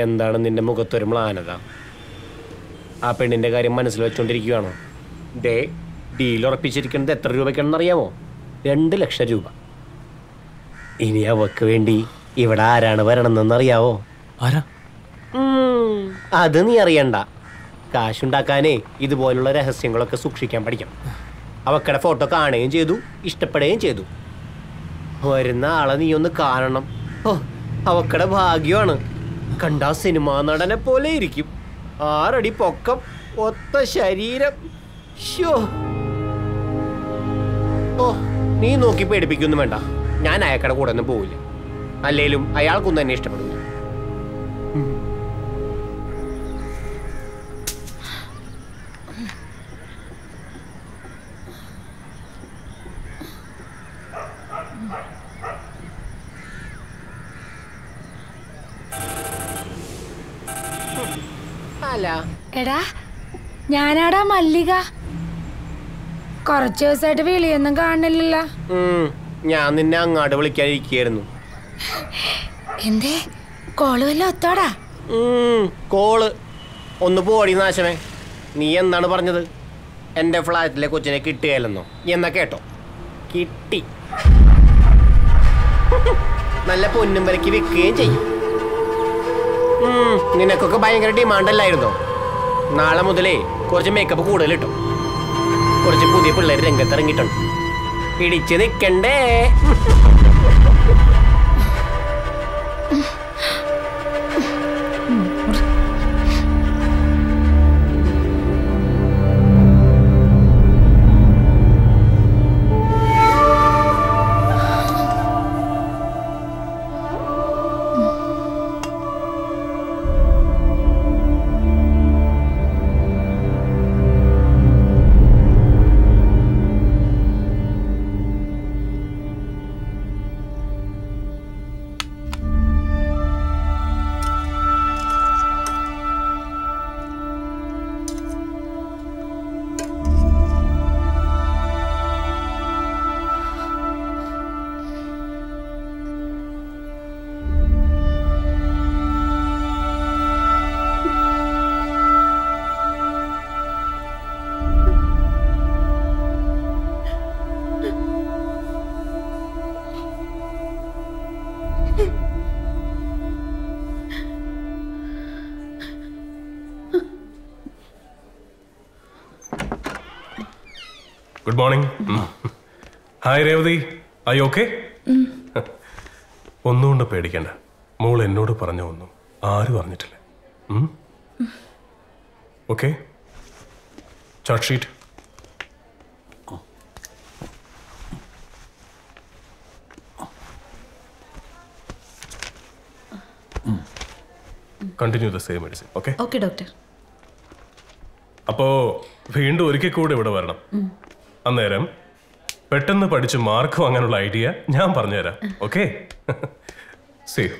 എന്താണ് നിന്റെ മുഖത്തൊരു മ്ലാനത? ആ പെണ്ണിന്റെ കാര്യം മനസ്സിൽ വെച്ചോണ്ടിരിക്കുകയാണോ? ഡീൽ ഉറപ്പിച്ചിരിക്കുന്നത് എത്ര രൂപയ്ക്കാണെന്ന് അറിയാമോ? 2 ലക്ഷം രൂപ. ഇനി അവക്ക് വേണ്ടി ഇവിടെ ആരാണ് വരണമെന്നറിയാവോ? ആരാ? അത് നീ അറിയണ്ട. കാശുണ്ടാക്കാനേ ഇതുപോലുള്ള രഹസ്യങ്ങളൊക്കെ സൂക്ഷിക്കാൻ പഠിക്കണം. അവക്കടെ ഫോട്ടോ കാണുകയും ചെയ്തു, ഇഷ്ടപ്പെടുകയും ചെയ്തു. വരുന്ന ആളെ നീ ഒന്ന് കാണണം. ഓ, അവക്കടെ ഭാഗ്യമാണ്. കണ്ടാ സിനിമാ നടനെ പോലെ ഇരിക്കും. 6 അടി പൊക്കം, ഒത്ത ശരീരം. ഓ, നീ നോക്കി പേടിപ്പിക്കൊന്നും വേണ്ട. ഞാൻ അയാൾക്കടെ കൂടെ ഒന്നും പോവില്ല. അല്ലേലും അയാൾക്കൊന്നും എന്നെ ഇഷ്ടപ്പെടില്ല. എടാ, ഞാനാടാ മല്ലിക. കുറച്ചു ദിവസമായിട്ട് വിളിയൊന്നും കാണില്ലല്ലോ. ഞാൻ നിന്നെ അങ്ങാട് വിളിക്കാനിരിക്കായിരുന്നു. എന്തേ, കോള് വല്ല ഒത്തോടാ? കോള് ഒന്ന് പോടി നാശമേ. നീ എന്താണ് പറഞ്ഞത്? എന്റെ ഫ്ലാറ്റിലെ കൊച്ചിനെ കിട്ടുകയല്ലെന്നോ? എന്നാ കേട്ടോ, കിട്ടി. നല്ല പൊന്നും വരക്കി വെക്കുകയും ചെയ്യും. നിനക്കൊക്കെ ഭയങ്കര ഡിമാൻഡ് അല്ലായിരുന്നോ? നാളെ മുതലേ കുറച്ച് മേക്കപ്പ് കൂടുതൽ കിട്ടും. കുറച്ച് പുതിയ പിള്ളേർ രംഗത്തിറങ്ങിയിട്ടുണ്ട്. പിടിച്ച് നിൽക്കണ്ടേ? Good morning. Hi Revati, are you okay? ഒന്നുകൊണ്ട് പേടിക്കണ്ട. മോൾ എന്നോട് പറഞ്ഞ ഒന്നും ആരും അറിഞ്ഞിട്ടില്ല. Okay, chart sheet. Continue the same medicine. Okay? Okay doctor. അപ്പോ വീണ്ടും ഒരിക്കൽ കൂടെ ഇവിടെ വരണം. അന്നേരം പെട്ടെന്ന് പഠിച്ച് മാർക്ക് വാങ്ങാനുള്ള ഐഡിയ ഞാൻ പറഞ്ഞുതരാം. ഓക്കെ? See U.